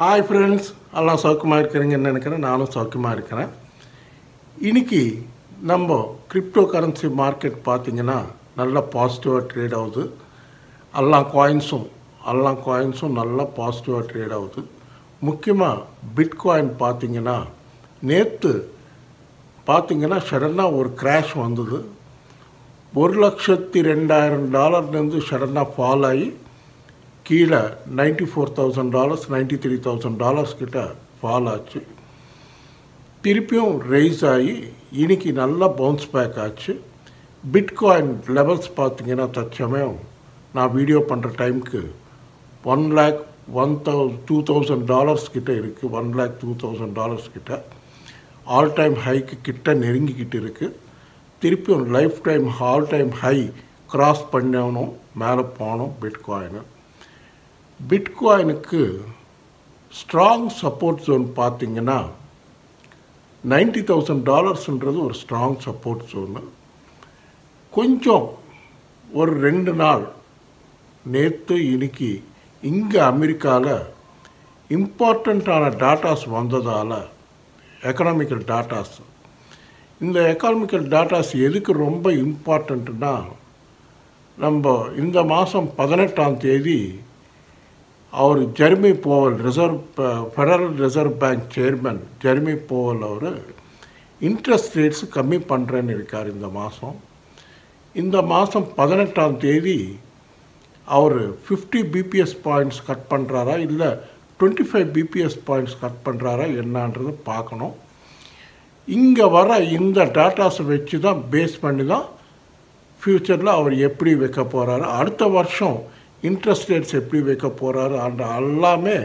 Hi friends, எல்லாம் சௌக்கியமாக இருக்கிறீங்கன்னு நினைக்கிறேன். நானும் சௌக்கியமாக இருக்கிறேன். இன்றைக்கி நம்ம கிரிப்டோ கரன்சி மார்க்கெட் பார்த்திங்கன்னா நல்லா பாசிட்டிவாக ட்ரேட் ஆகுது. எல்லா காயின்ஸும் நல்லா பாசிட்டிவாக ட்ரேட் ஆகுது. முக்கியமாக பிட்காயின் பார்த்திங்கன்னா நேற்று பார்த்திங்கன்னா சடனாக ஒரு கிராஷ் வந்தது. $1,02,000 சடனாக ஃபால் ஆகி கீழே $94,000 $93,000 கிட்ட ஃபால் ஆச்சு. திருப்பியும் ரைஸ் ஆகி இன்னைக்கு நல்லா பவுன்ஸ் பேக் ஆச்சு. பிட்காயின் லெவல்ஸ் பார்த்திங்கன்னா தற்சமயம் நான் வீடியோ பண்ணுற டைமுக்கு $1,02,000 கிட்ட இருக்குது. $1,02,000 கிட்ட ஆல் டைம் ஹைக்கு கிட்ட நெருங்கிக்கிட்டு இருக்குது. திருப்பியும் life time all time high cross பண்ணணும், மேலே போகணும். பிட்காயினுக்கு ஸ்ட்ராங் சப்போர்ட் ஜோன் பார்த்திங்கன்னா $90,000 ஒரு ஸ்ட்ராங் சப்போர்ட் ஜோனு. கொஞ்சம் ஒரு 2 நாள் நேற்று இன்னைக்கு இங்கே அமெரிக்காவில் இம்பார்ட்டண்ட்டான டாட்டாஸ் வந்ததால் எக்கனாமிக்கல் டாட்டாஸ், இந்த எக்கனாமிக்கல் டாட்டாஸ் எதுக்கு ரொம்ப இம்பார்ட்டண்ட்டுன்னா, நம்ம இந்த மாதம் 18ஆம் தேதி அவர் Jerome Powell federal reserve bank chairman Jerome Powell அவர் இன்ட்ரெஸ்ட் ரேட்ஸ் கம்மி பண்ணுறேன்னு இருக்கார். இந்த மாதம் 18ஆம் தேதி அவர் 50 பிபிஎஸ் பாயிண்ட்ஸ் கட் பண்ணுறாரா இல்லை 25 பிபிஎஸ் பாயிண்ட்ஸ் கட் பண்ணுறாரா என்னன்றது பார்க்கணும். இங்கே வர இந்த டாட்டாஸை வச்சு தான் பேஸ் பண்ணி தான் ஃப்யூச்சரில் அவர் எப்படி வைக்க போகிறாரு, அடுத்த வருஷம் இன்ட்ரெஸ்ட் ரேட்ஸ் எப்படி வைக்க போகிறாரு அந்த எல்லாமே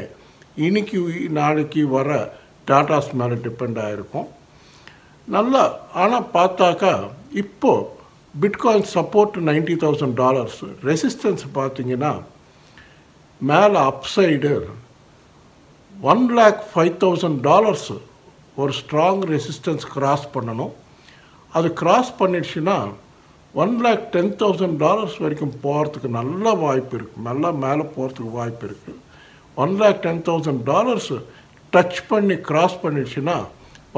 இன்னைக்கு நாளைக்கு வர டாட்டாஸ் மேலே டிபெண்ட் ஆகிருக்கும். நல்லா ஆனால் பார்த்தாக்கா இப்போது பிட்காயின் சப்போர்ட் $90,000, ரெசிஸ்டன்ஸ் பார்த்திங்கன்னா மேலே அப்சைடு $1,05,000 ஒரு ஸ்ட்ராங் ரெசிஸ்டன்ஸ் கிராஸ் பண்ணணும். அது கிராஸ் பண்ணிடுச்சுன்னா $1,10,000 வரைக்கும் போகிறதுக்கு நல்ல வாய்ப்பு இருக்குது, நல்லா மேலே போகிறதுக்கு வாய்ப்பு இருக்குது. $1,10,000 டச் பண்ணி கிராஸ் பண்ணிடுச்சுன்னா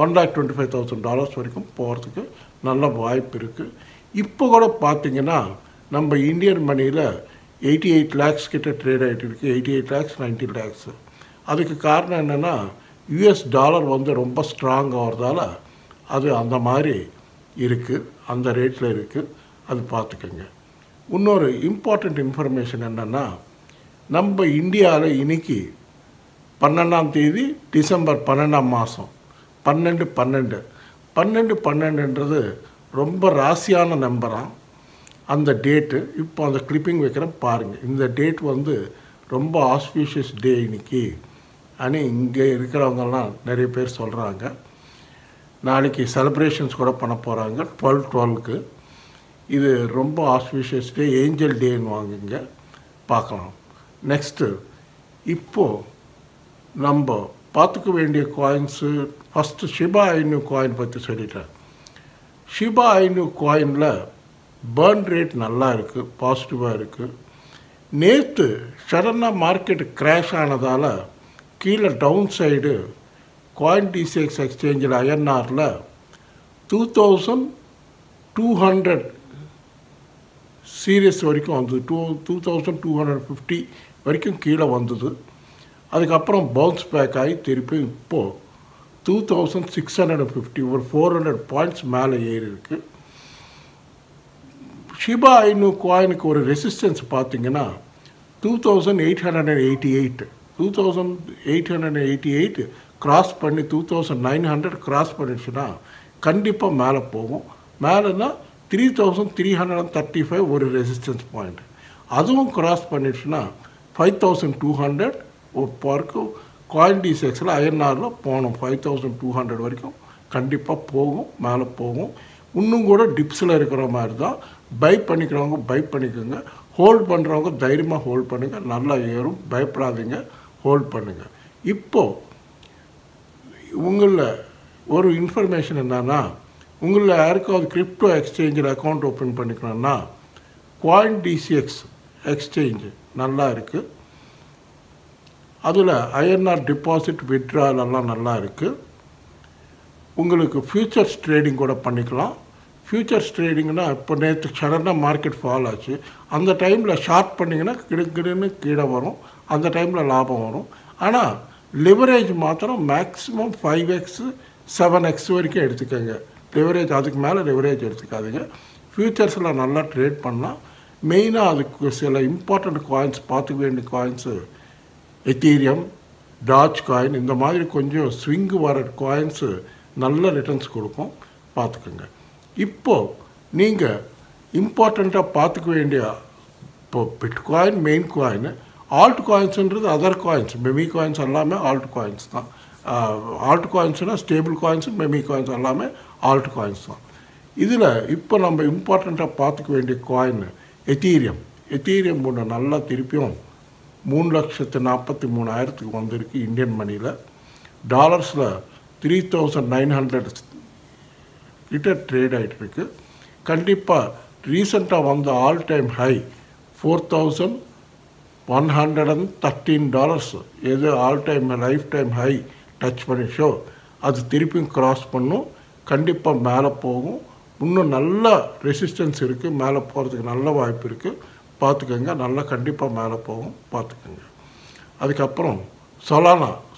$1,25,000 வரைக்கும் போகிறதுக்கு நல்ல வாய்ப்பு இருக்குது. இப்போ கூட பார்த்திங்கன்னா நம்ம இந்தியன் மணியில் 88 lakhs கிட்ட ட்ரேட் ஆகிட்டு இருக்குது. 88 lakhs 90 lakhs. அதுக்கு காரணம் என்னென்னா US டாலர் ரொம்ப ஸ்ட்ராங் ஆகிறதால அது அந்த மாதிரி இருக்குது, அந்த ரேட்டில் இருக்குது. அது பார்த்துக்கோங்க. இன்னொரு இம்பார்ட்டண்ட் இன்ஃபர்மேஷன் என்னென்னா, நம்ம இந்தியாவில் இன்றைக்கி 12ஆம் தேதி டிசம்பர் 12ஆம் மாதம் 12/12 ரொம்ப ராசியான நம்பராக அந்த டேட்டு. இப்போ அந்த கிளிப்பிங் வைக்கிறேன் பாருங்கள். இந்த டேட் ரொம்ப ஆஸ்பீஷியஸ் டே இன்னைக்கு ஆனால் இங்கே இருக்கிறவங்கெல்லாம் நிறைய பேர் சொல்கிறாங்க. நாளைக்கு செலிப்ரேஷன்ஸ் கூட பண்ண போகிறாங்க 12/12க்கு. இது ரொம்ப ஆஸ்பீஷியஸ் டே, ஏஞ்சல் டேன்னு வாங்குங்க, பார்க்கலாம். நெக்ஸ்ட்டு இப்போது நம்ம பார்த்துக்க வேண்டிய காயின்ஸு. ஃபஸ்ட்டு ஷிபா ஐனு காயின் பற்றி சொல்லிட்டேன். ஷிபா ஐனு காயினில் பேர்ன் ரேட் நல்லா இருக்குது, பாசிட்டிவாக இருக்குது. நேற்று சடனாக மார்க்கெட் கிராஷ் ஆனதால் கீழே டவுன் சைடு CoinDCX எக்ஸ்சேஞ்சில் INRல 2200 சீரியஸ் வரைக்கும் வந்தது. 2250 வரைக்கும் கீழே வந்தது. அதுக்கப்புறம் பவுன்ஸ் பேக் ஆகி திருப்பி இப்போது 2650 ஒரு 400 பாயிண்ட்ஸ் மேலே ஏறி இருக்குது. ஷிபா ஐனு காயினுக்கு ஒரு ரெசிஸ்டன்ஸ் பார்த்திங்கன்னா 2888 கிராஸ் பண்ணி 2900 கிராஸ் பண்ணிடுச்சுன்னா கண்டிப்பாக மேலே போகும். மேலேனா 3335 ஒரு ரெசிஸ்டன்ஸ் பாயிண்ட். அதுவும் கிராஸ் பண்ணிடுச்சுன்னா 5200 வரைக்கும் CoinDCXல INRல போகணும். 5200 வரைக்கும் கண்டிப்பாக போகும், மேலே போகும். இன்னும் கூட டிப்ஸில் இருக்கிற மாதிரி தான். பை பண்ணிக்கிறவங்க பை பண்ணிக்கோங்க, ஹோல்ட் பண்ணுறவங்க தைரியமாக ஹோல்ட் பண்ணுங்கள், நல்லா ஏறும், பயப்படாதீங்க, ஹோல்ட் பண்ணுங்கள். இப்போது உங்களில் ஒரு இன்ஃபர்மேஷன் என்னன்னா, உங்களில் யாருக்காவது கிரிப்டோ எக்ஸ்சேஞ்சில் அக்கௌண்ட் ஓப்பன் பண்ணிக்கணும்னா CoinDCX எக்ஸ்சேஞ்சு நல்லா இருக்குது. அதில் ஐஎன்ஆர் டிபாசிட் வித்ட்ரால் எல்லாம் நல்லா இருக்குது. உங்களுக்கு ஃபியூச்சர்ஸ் ட்ரேடிங் கூட பண்ணிக்கலாம். ஃபியூச்சர்ஸ் ட்ரேடிங்னா இப்போ நேற்று சடனாக மார்க்கெட் ஃபால் ஆச்சு, அந்த டைமில் ஷார்ட் பண்ணிங்கன்னா கிடுன்னு கீழே வரும், அந்த டைமில் லாபம் வரும். ஆனால் லிவரேஜ் மாத்திரம் மேக்ஸிமம் 5x 7x வரைக்கும் எடுத்துக்கோங்க. லிவரேஜ் அதுக்கு மேலே லிவரேஜ் எடுத்துக்காதீங்க. ஃபியூச்சர்ஸில் நல்லா ட்ரேட் பண்ணலாம். மெயினாக அதுக்கு சில இம்பார்ட்டண்ட் காயின்ஸ் பார்த்துக்க வேண்டிய காயின்ஸு எத்தீரியம், டாஜ் காயின், இந்த மாதிரி கொஞ்சம் ஸ்விங்கு வர காயின்ஸு நல்ல ரிட்டர்ன்ஸ் கொடுக்கும், பார்த்துக்குங்க. இப்போது நீங்கள் இம்பார்ட்டண்ட்டாக பார்த்துக்க வேண்டிய இப்போ பிட்காயின் மெயின் காயின், ஆல்ட் காயின்ஸுன்றது அதர் காயின்ஸ், மெமி காயின்ஸ் எல்லாமே ஆல்ட் காயின்ஸ் தான். ஆல்ட் காயின்ஸ்னால் ஸ்டேபிள் காயின்ஸு, மெமி காயின்ஸ் எல்லாமே ஆல்ட் காயின்ஸ் தான். இதில் இப்போ நம்ம இம்பார்ட்டண்ட்டாக பார்த்துக்க வேண்டிய காயின் எத்தீரியம். எத்தீரியம் ஒன்று நல்லா திருப்பியும் 3,43,000 வந்திருக்கு இந்தியன் மணியில். டாலர்ஸில் 3,900 கிட்ட ட்ரேட் ஆகிட்டுருக்கு. கண்டிப்பாக ரீசெண்டாக வந்த ஆல் டைம் ஹை $4,113 எது all time life time high touch பண்ணிச்சோ அது திருப்பியும் கிராஸ் பண்ணும், கண்டிப்பாக மேலே போகும். இன்னும் நல்ல ரெசிஸ்டன்ஸ் இருக்குது, மேலே போகிறதுக்கு நல்ல வாய்ப்பு இருக்குது, பார்த்துக்கோங்க. நல்லா கண்டிப்பாக மேலே போகும், பார்த்துக்கோங்க. அதுக்கப்புறம்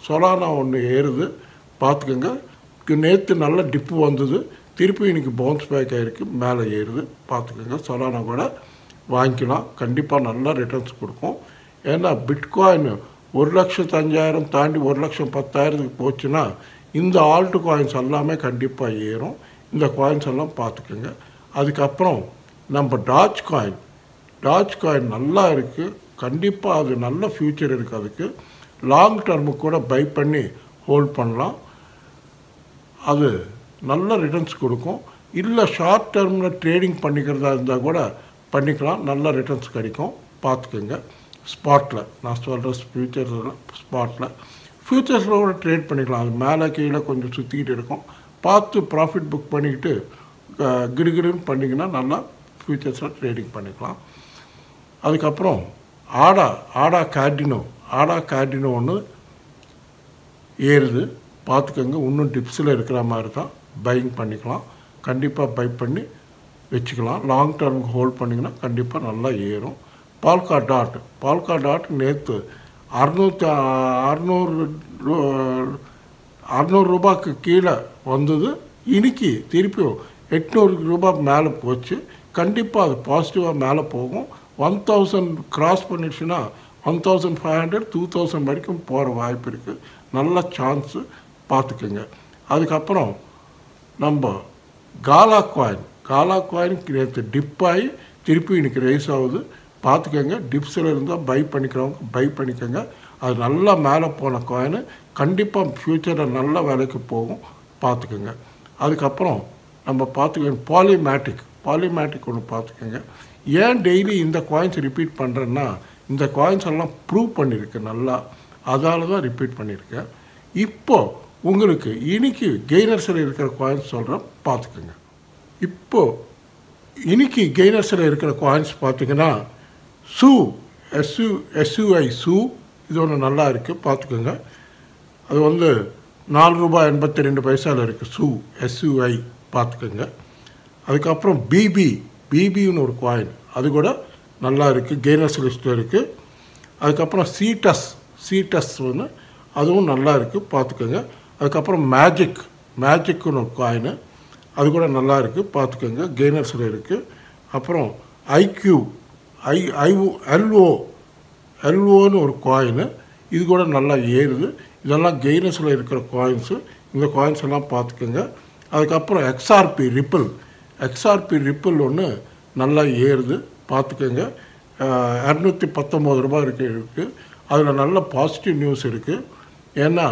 சொலானா ஒன்று ஏறுது, பார்த்துக்கோங்க. நேற்று நல்ல டிப்பு வந்தது, திருப்பி இன்றைக்கி பவுன்ஸ் பேக் ஆகிருக்கு, மேலே ஏறுது, பார்த்துக்கோங்க. சொலானா கூட வாங்கிக்கலாம், கண்டிப்பாக நல்லா ரிட்டர்ன்ஸ் கொடுக்கும். ஏன்னா பிட்காயின் 1,05,000 தாண்டி 1,10,000 போச்சுன்னா இந்த ஆல்ட் காயின்ஸ் எல்லாமே கண்டிப்பாக ஏறும். இந்த காயின்ஸ் எல்லாம் பார்த்துக்கோங்க. அதுக்கப்புறம் நம்ம டாஜ் காயின் நல்லா இருக்குது, கண்டிப்பாக அது நல்ல ஃப்யூச்சர் இருக்குது. அதுக்கு லாங் டர்முக்கு கூட பை பண்ணி ஹோல்ட் பண்ணலாம், அது நல்ல ரிட்டர்ன்ஸ் கொடுக்கும். இல்லை ஷார்ட் டர்மில் ட்ரேடிங் பண்ணிக்கிறதா இருந்தால் கூட பண்ணிக்கலாம், நல்ல ரிட்டர்ன்ஸ் கிடைக்கும், பார்த்துக்கோங்க. ஸ்பாட்டில் நான் சொல்கிற ஃபியூச்சர்ஸில் கூட ட்ரேட் பண்ணிக்கலாம். அது மேலே கீழே கொஞ்சம் சுற்றிக்கிட்டு இருக்கும், பார்த்து ப்ராஃபிட் புக் பண்ணிக்கிட்டு கிடுகிடுன்னு பண்ணிங்கன்னா நல்லா ஃபியூச்சர்ஸில் ட்ரேடிங் பண்ணிக்கலாம். அதுக்கப்புறம் ஆடா கார்டினோ ஒன்று ஏறுது, பார்த்துக்கோங்க. இன்னும் டிப்ஸில் இருக்கிற மாதிரி தான், பையிங் பண்ணிக்கலாம், கண்டிப்பாக பை பண்ணி வச்சுக்கலாம். லாங் டர்முக்கு ஹோல்ட் பண்ணிங்கன்னா கண்டிப்பாக நல்லா ஏறும். பால்கா டாட் நேற்று 600 ரூபாய்க்கு கீழே வந்தது, இன்னைக்கு திருப்பியும் 800 ரூபாய் மேலே போச்சு. கண்டிப்பாக அது பாசிட்டிவாக மேலே போகும். 1000 கிராஸ் பண்ணிடுச்சுன்னா 1,500 2,000 வரைக்கும் போகிற வாய்ப்பு இருக்குது, நல்ல சான்ஸு, பார்த்துக்குங்க. அதுக்கப்புறம் நம்ம காலா காயின் நேற்று டிப் ஆகி திருப்பி இன்றைக்கி ரைஸ் ஆகுது, பார்த்துக்கோங்க. டிப்ஸில் இருந்தால் பை பண்ணிக்கிறவங்க பை பண்ணிக்கோங்க. அது நல்லா மேலே போன காயின், கண்டிப்பாக ஃப்யூச்சரில் நல்ல வேலைக்கு போகும், பார்த்துக்கோங்க. அதுக்கப்புறம் நம்ம பார்த்துக்கோங்க பாலிமேட்டிக் ஒன்று பார்த்துக்கோங்க. ஏன் டெய்லி இந்த காயின்ஸ் ரிப்பீட் பண்ணுறேன்னா, இந்த காயின்ஸ் எல்லாம் ப்ரூவ் பண்ணியிருக்கு நல்லா, அதால தான் ரிப்பீட் பண்ணியிருக்கேன். இப்போது உங்களுக்கு இன்னைக்கு கெய்னர்ஸில் இருக்கிற காயின்ஸ் சொல்கிறேன், பார்த்துக்கோங்க. இப்போது இன்னைக்கு கெய்னர்ஸில் இருக்கிற காயின்ஸ் பார்த்திங்கன்னா SUI இது ஒன்று நல்லா இருக்குது, பார்த்துக்கோங்க. அது வந்து $4.82 இருக்குது SUI, பார்த்துக்கோங்க. அதுக்கப்புறம் பிபின்னு ஒரு காயின், அது கூட நல்லா இருக்குது, கெய்னர்ஸ் லிஸ்ட்டில் இருக்குது. அதுக்கப்புறம் சீட்டஸ் ஒன்று, அதுவும் நல்லா இருக்குது, பார்த்துக்கோங்க. அதுக்கப்புறம் மேஜிக்னு ஒரு காயின், அது கூட நல்லா இருக்குது, பார்த்துக்கோங்க, கெய்னர்ஸில் இருக்குது. அப்புறம் எல்ஓன்னு ஒரு காயின், இது கூட நல்லா ஏறுது. இதெல்லாம் கெய்னர்ஸில் இருக்கிற காயின்ஸு, இந்த காயின்ஸ் எல்லாம் பார்த்துக்கோங்க. அதுக்கப்புறம் எக்ஸ்ஆர்பி ரிப்பிள் ஒன்று நல்லா ஏறுது, பார்த்துக்கோங்க. 219 ரூபாய் இருக்குது. அதில் நல்ல பாசிட்டிவ் நியூஸ் இருக்குது. ஏன்னா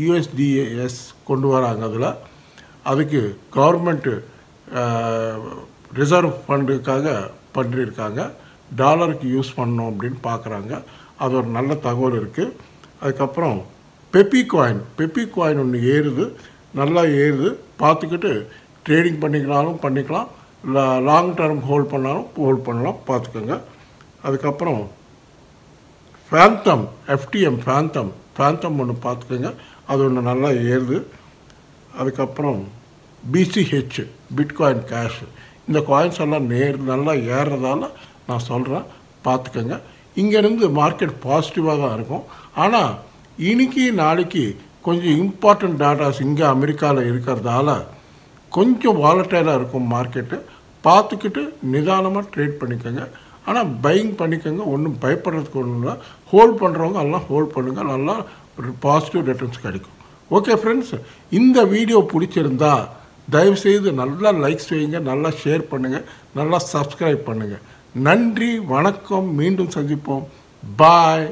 USDS கொண்டு வராங்க, அதுக்கு கவர்மெண்ட்டு ரிசர்வ் ஃபண்டுக்காக பண்ணியிருக்காங்க, டாலருக்கு யூஸ் பண்ணணும் அப்படின்னு பார்க்குறாங்க. அது ஒரு நல்ல தகவல் இருக்குது. அதுக்கப்புறம் பெப்பி காயின் ஒன்று ஏறுது, நல்லா ஏறுது, பார்த்துக்கிட்டு ட்ரேடிங் பண்ணிக்கலாம், லாங் டர்ம் ஹோல்ட் பண்ணலாம், பார்த்துக்கோங்க. அதுக்கப்புறம் ஃபேந்தம் FTM ஃபேந்தம் ஒன்று பார்த்துக்கோங்க, அது ஒன்று நல்லா ஏறுது. அதுக்கப்புறம் BCH பிட்காயின் கேஷ், இந்த காயின்ஸ் எல்லாம் நல்லா ஏறுறதால நான் சொல்கிறேன், பார்த்துக்கோங்க. இங்கேருந்து மார்க்கெட் பாசிட்டிவாக தான் இருக்கும். ஆனால் இன்னைக்கு நாளைக்கு கொஞ்சம் இம்பார்ட்டண்ட் டேட்டாஸ் இங்கே அமெரிக்காவில் இருக்கிறதால கொஞ்சம் வாலட்டைலாக இருக்கும் மார்க்கெட்டு. பார்த்துக்கிட்டு நிதானமாக ட்ரேட் பண்ணிக்கோங்க. ஆனால் பையிங் பண்ணிக்கோங்க, ஒன்றும் பயப்படுறதுக்கு ஒன்றும் இல்லை. ஹோல்ட் பண்ணுறவங்க எல்லாம் ஹோல்ட் பண்ணுங்கள், நல்லா பாசிட்டிவ் ரிட்டர்ன்ஸ் கிடைக்கும். ஓகே ஃப்ரெண்ட்ஸ், இந்த வீடியோ பிடிச்சிருந்தா தயவுசெய்து நல்லா லைக்ஸ் வைங்க, நல்லா ஷேர் பண்ணுங்கள், நல்லா சப்ஸ்கிரைப் பண்ணுங்கள். நன்றி, வணக்கம், மீண்டும் சந்திப்போம். பாய்.